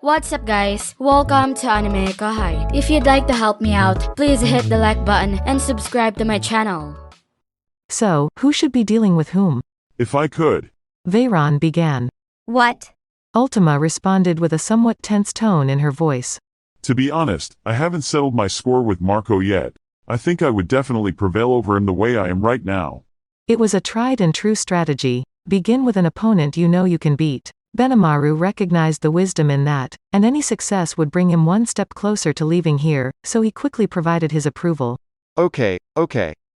What's up guys? Welcome to AnimeKouhai. If you'd like to help me out, please hit the like button and subscribe to my channel. So, who should be dealing with whom? If I could. Veyron began. What? Ultima responded with a somewhat tense tone in her voice. To be honest, I haven't settled my score with Marco yet. I think I would definitely prevail over him the way I am right now. It was a tried and true strategy. Begin with an opponent you know you can beat. Benimaru recognized the wisdom in that, and any success would bring him one step closer to leaving here, so he quickly provided his approval. Okay.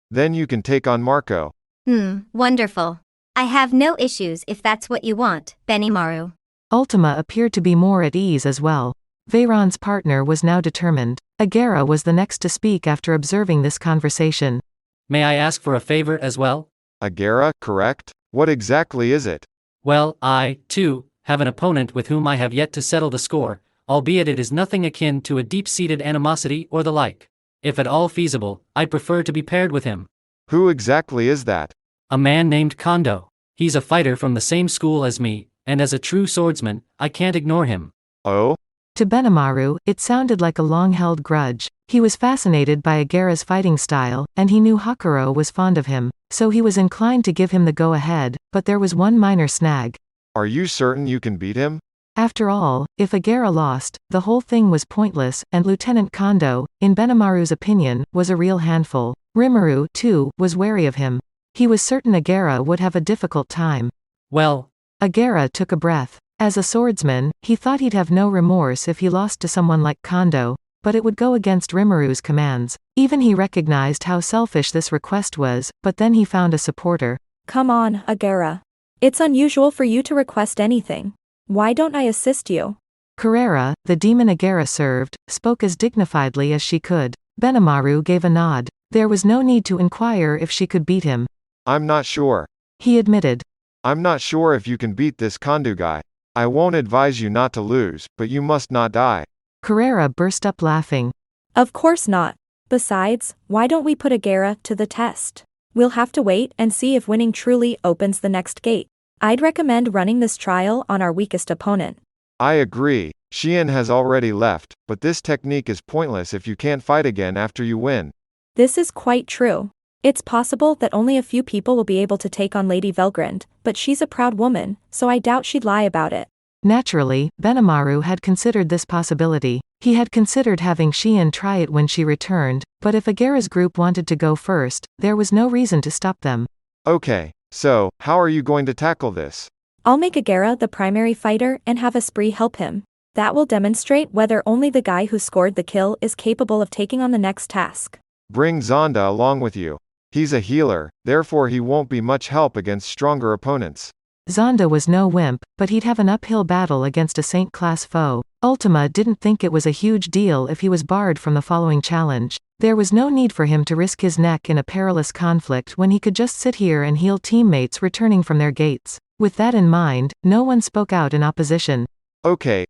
Then you can take on Marco. Wonderful. I have no issues if that's what you want, Benimaru. Ultima appeared to be more at ease as well. Veyron's partner was now determined. Agera was the next to speak after observing this conversation. May I ask for a favor as well? Agera, correct? What exactly is it? Well, I, too, have an opponent with whom I have yet to settle the score, albeit it is nothing akin to a deep-seated animosity or the like. If at all feasible, I'd prefer to be paired with him. Who exactly is that? A man named Kondo. He's a fighter from the same school as me, and as a true swordsman, I can't ignore him. Oh? To Benimaru, it sounded like a long-held grudge. He was fascinated by Agera's fighting style, and he knew Hakuro was fond of him, so he was inclined to give him the go-ahead, but there was one minor snag. Are you certain you can beat him? After all, if Agera lost, the whole thing was pointless, and Lieutenant Kondo, in Benimaru's opinion, was a real handful. Rimuru, too, was wary of him. He was certain Agera would have a difficult time. Well, Agera took a breath. As a swordsman, he thought he'd have no remorse if he lost to someone like Kondo, but it would go against Rimuru's commands. Even he recognized how selfish this request was, but then he found a supporter. Come on, Agera. It's unusual for you to request anything. Why don't I assist you? Carrera, the demon Agera served, spoke as dignifiedly as she could. Benimaru gave a nod. There was no need to inquire if she could beat him. I'm not sure. He admitted. I'm not sure if you can beat this Kondo guy. I won't advise you not to lose, but you must not die. Carrera burst up laughing. Of course not. Besides, why don't we put Agera to the test? We'll have to wait and see if winning truly opens the next gate. I'd recommend running this trial on our weakest opponent. I agree. Xian has already left, but this technique is pointless if you can't fight again after you win. This is quite true. It's possible that only a few people will be able to take on Lady Velgrund, but she's a proud woman, so I doubt she'd lie about it. Naturally, Benimaru had considered this possibility. He had considered having Xian try it when she returned, but if Agera's group wanted to go first, there was no reason to stop them. Okay, so, how are you going to tackle this? I'll make Agera the primary fighter and have Esprit help him. That will demonstrate whether only the guy who scored the kill is capable of taking on the next task. Bring Zonda along with you. He's a healer, therefore he won't be much help against stronger opponents. Zonda was no wimp, but he'd have an uphill battle against a Saint-class foe. Ultima didn't think it was a huge deal if he was barred from the following challenge. There was no need for him to risk his neck in a perilous conflict when he could just sit here and heal teammates returning from their gates. With that in mind, no one spoke out in opposition. Okay.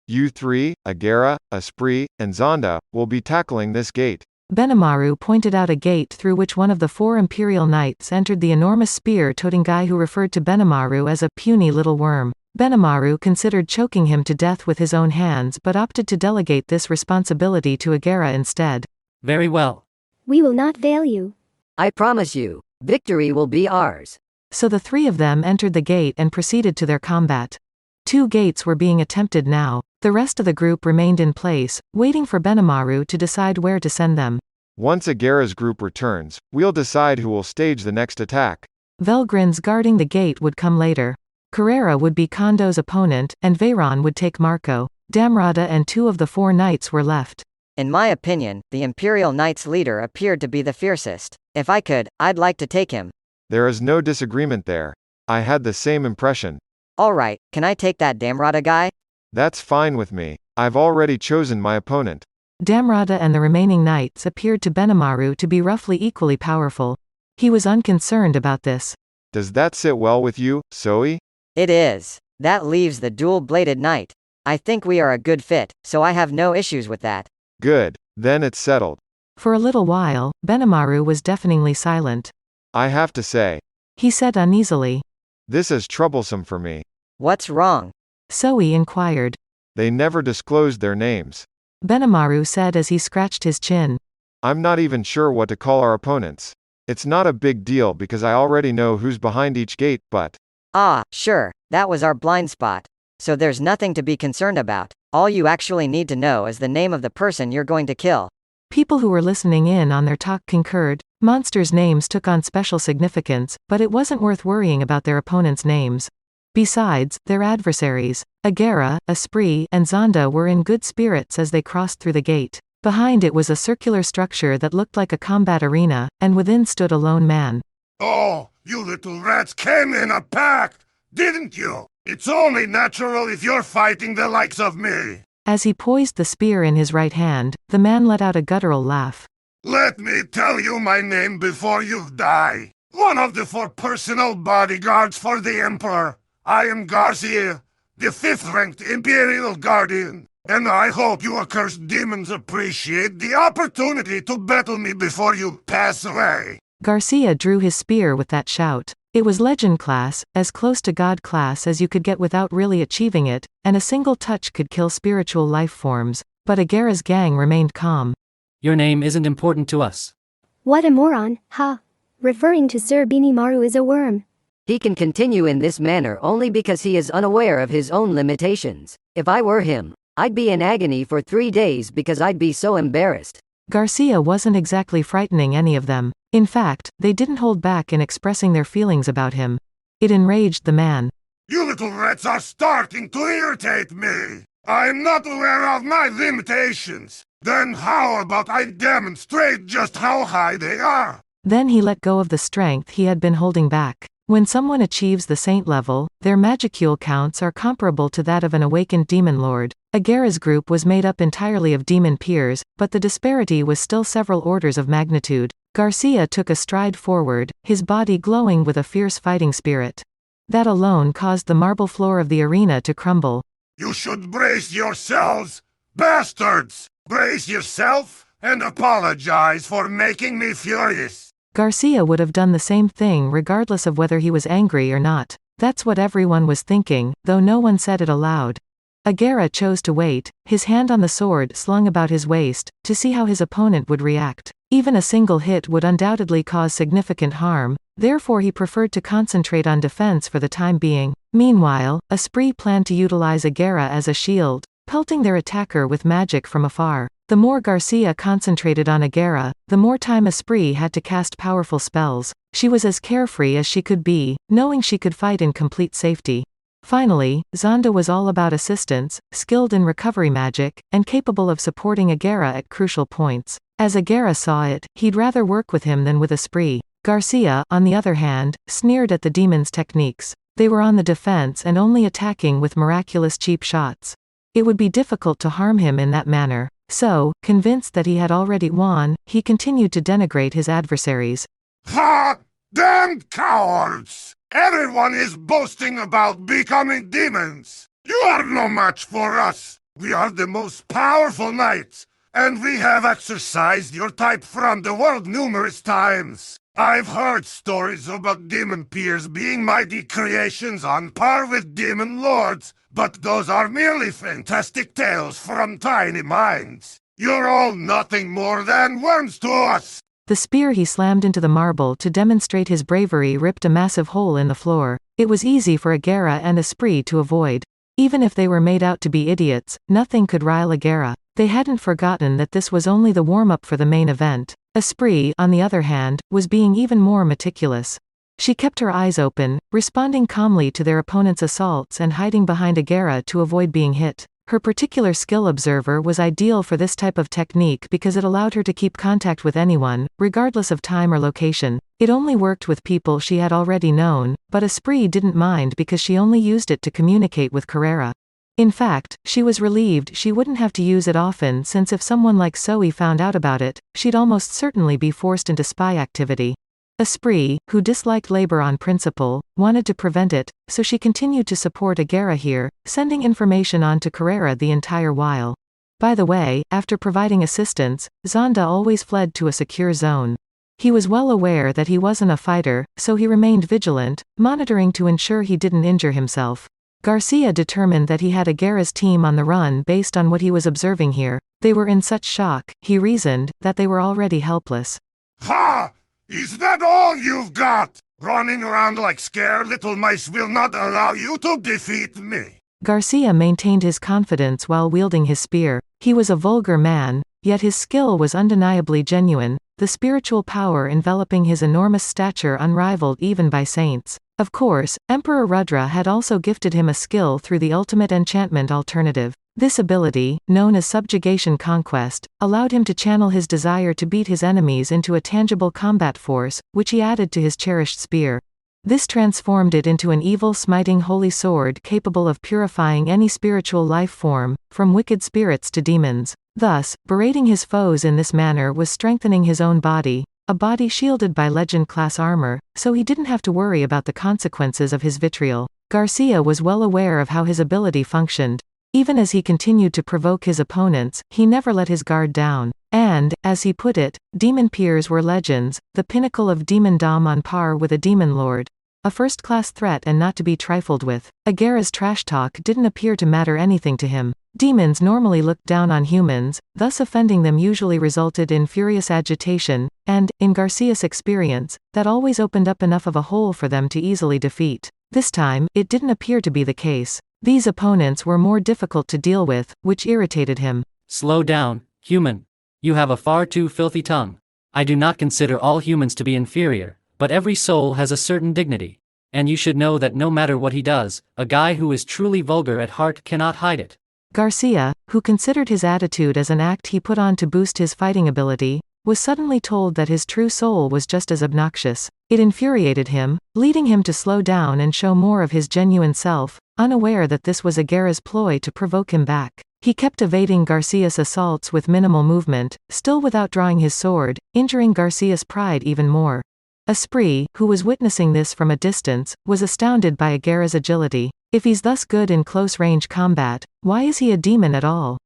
You three, Agera, Esprit, and Zonda, will be tackling this gate. Benimaru pointed out a gate through which one of the 4 Imperial Knights entered, the enormous spear-toting guy who referred to Benimaru as a puny little worm. Benimaru considered choking him to death with his own hands but opted to delegate this responsibility to Agera instead. very well. We will not fail you. I promise you, victory will be ours. So the 3 of them entered the gate and proceeded to their combat. 2 gates were being attempted now. The rest of the group remained in place, waiting for Benimaru to decide where to send them. Once Agera's group returns, we'll decide who will stage the next attack. Velgrund's guarding the gate would come later. Carrera would be Kondo's opponent, and Veyron would take Marco. Damrada and 2 of the 4 knights were left. In my opinion, the Imperial Knight's leader appeared to be the fiercest. If I could, I'd like to take him. There is no disagreement there. I had the same impression. Alright, can I take that Damrada guy? That's fine with me. I've already chosen my opponent. Damrada and the remaining knights appeared to Benimaru to be roughly equally powerful. He was unconcerned about this. Does that sit well with you, Zoe? It is. That leaves the dual-bladed knight. I think we are a good fit, so I have no issues with that. Good. Then it's settled. For a little while, Benimaru was deafeningly silent. I have to say, He said uneasily. this is troublesome for me. What's wrong? Zoe inquired. They never disclosed their names. Benimaru said as he scratched his chin. I'm not even sure what to call our opponents. It's not a big deal because I already know who's behind each gate, but... Ah, sure, that was our blind spot. So there's nothing to be concerned about. All you actually need to know is the name of the person you're going to kill. People who were listening in on their talk concurred. Monsters' names took on special significance, but it wasn't worth worrying about their opponents' names. Besides, their adversaries, Agera, Esprit, and Zonda were in good spirits as they crossed through the gate. Behind it was a circular structure that looked like a combat arena, and within stood a lone man. Oh, you little rats came in a pack, didn't you? It's only natural if you're fighting the likes of me. As he poised the spear in his right hand, the man let out a guttural laugh. Let me tell you my name before you die. One of the 4 personal bodyguards for the Emperor. I am Garcia, the 5th-ranked Imperial Guardian, and I hope you accursed demons appreciate the opportunity to battle me before you pass away. Garcia drew his spear with that shout. It was legend class, as close to god class as you could get without really achieving it, and a single touch could kill spiritual life forms, but Agera's gang remained calm. Your name isn't important to us. What a moron, huh? Referring to Sir Benimaru as a worm. He can continue in this manner only because he is unaware of his own limitations. If I were him, I'd be in agony for 3 days because I'd be so embarrassed. Garcia wasn't exactly frightening any of them. In fact, they didn't hold back in expressing their feelings about him. It enraged the man. You little rats are starting to irritate me. I'm not aware of my limitations. Then how about I demonstrate just how high they are? Then he let go of the strength he had been holding back. When someone achieves the saint level, their magicule counts are comparable to that of an awakened demon lord. Agera's group was made up entirely of demon peers, but the disparity was still several orders of magnitude. Garcia took a stride forward, his body glowing with a fierce fighting spirit. That alone caused the marble floor of the arena to crumble. You should brace yourselves, bastards! Brace yourself and apologize for making me furious. Garcia would have done the same thing regardless of whether he was angry or not. That's what everyone was thinking, though no one said it aloud. Agera chose to wait, his hand on the sword slung about his waist, to see how his opponent would react. Even a single hit would undoubtedly cause significant harm, therefore he preferred to concentrate on defense for the time being. Meanwhile, Esprit planned to utilize Agera as a shield, pelting their attacker with magic from afar. The more Garcia concentrated on Agera, the more time Esprit had to cast powerful spells. She was as carefree as she could be, knowing she could fight in complete safety. Finally, Zonda was all about assistance, skilled in recovery magic, and capable of supporting Agera at crucial points. As Agera saw it, he'd rather work with him than with Esprit. Garcia, on the other hand, sneered at the demons' techniques. They were on the defense and only attacking with miraculous cheap shots. It would be difficult to harm him in that manner. So, convinced that he had already won, he continued to denigrate his adversaries. Ha! Damned cowards! Everyone is boasting about becoming demons. You are no match for us. We are the most powerful knights, and we have exercised your type from the world numerous times. I've heard stories about demon peers being mighty creations on par with demon lords, but those are merely fantastic tales from tiny minds. You're all nothing more than worms to us. The spear he slammed into the marble to demonstrate his bravery ripped a massive hole in the floor. It was easy for Agera and Esprit to avoid. Even if they were made out to be idiots, nothing could rile Agera. They hadn't forgotten that this was only the warm-up for the main event. Esprit, on the other hand, was being even more meticulous. She kept her eyes open, responding calmly to their opponent's assaults and hiding behind Agera to avoid being hit. Her particular skill observer was ideal for this type of technique because it allowed her to keep contact with anyone, regardless of time or location. It only worked with people she had already known, but Esprit didn't mind because she only used it to communicate with Carrera. In fact, she was relieved she wouldn't have to use it often since if someone like Zoe found out about it, she'd almost certainly be forced into spy activity. Esprit, who disliked labor on principle, wanted to prevent it, so she continued to support Agera here, sending information on to Carrera the entire while. By the way, after providing assistance, Zonda always fled to a secure zone. He was well aware that he wasn't a fighter, so he remained vigilant, monitoring to ensure he didn't injure himself. Garcia determined that he had Agera's team on the run based on what he was observing here. They were in such shock, he reasoned, that they were already helpless. Ha! Is that all you've got? Running around like scared little mice will not allow you to defeat me. Garcia maintained his confidence while wielding his spear. He was a vulgar man, yet his skill was undeniably genuine, the spiritual power enveloping his enormous stature unrivaled even by saints. Of course, Emperor Rudra had also gifted him a skill through the ultimate enchantment alternative. This ability, known as subjugation conquest, allowed him to channel his desire to beat his enemies into a tangible combat force, which he added to his cherished spear. This transformed it into an evil smiting holy sword capable of purifying any spiritual life form, from wicked spirits to demons. Thus, berating his foes in this manner was strengthening his own body, a body shielded by legend-class armor, so he didn't have to worry about the consequences of his vitriol. Garcia was well aware of how his ability functioned. Even as he continued to provoke his opponents, he never let his guard down. And, as he put it, demon peers were legends, the pinnacle of demondom on par with a demon lord. A first-class threat and not to be trifled with. Agera's trash talk didn't appear to matter anything to him. Demons normally looked down on humans, thus offending them usually resulted in furious agitation, and, in Garcia's experience, that always opened up enough of a hole for them to easily defeat. This time, it didn't appear to be the case. These opponents were more difficult to deal with, which irritated him. Slow down, human. You have a far too filthy tongue. I do not consider all humans to be inferior, but every soul has a certain dignity. And you should know that no matter what he does, a guy who is truly vulgar at heart cannot hide it. Garcia, who considered his attitude as an act he put on to boost his fighting ability, was suddenly told that his true soul was just as obnoxious. It infuriated him, leading him to slow down and show more of his genuine self, unaware that this was Agera's ploy to provoke him back. He kept evading Garcia's assaults with minimal movement, still without drawing his sword, injuring Garcia's pride even more. Esprit, who was witnessing this from a distance, was astounded by Agera's agility. If he's thus good in close-range combat, why is he a demon at all?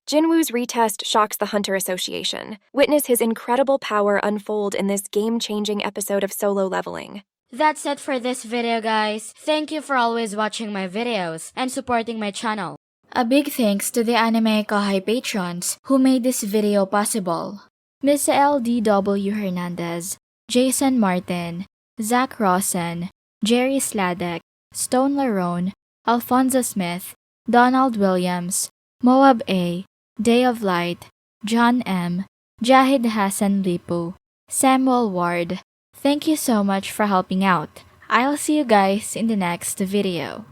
Jinwoo's retest shocks the Hunter Association. Witness his incredible power unfold in this game-changing episode of Solo Leveling. That's it for this video, guys. Thank you for always watching my videos and supporting my channel. A big thanks to the AnimeKouhai patrons who made this video possible. Miss LDW Hernandez, Jason Martin, Zach Rosen, Jerry Sladek, Stone Larone, Alfonso Smith, Donald Williams, Moab A, Day of Light, John M, Jahid Hassan Lipu, Samuel Ward. Thank you so much for helping out. I'll see you guys in the next video.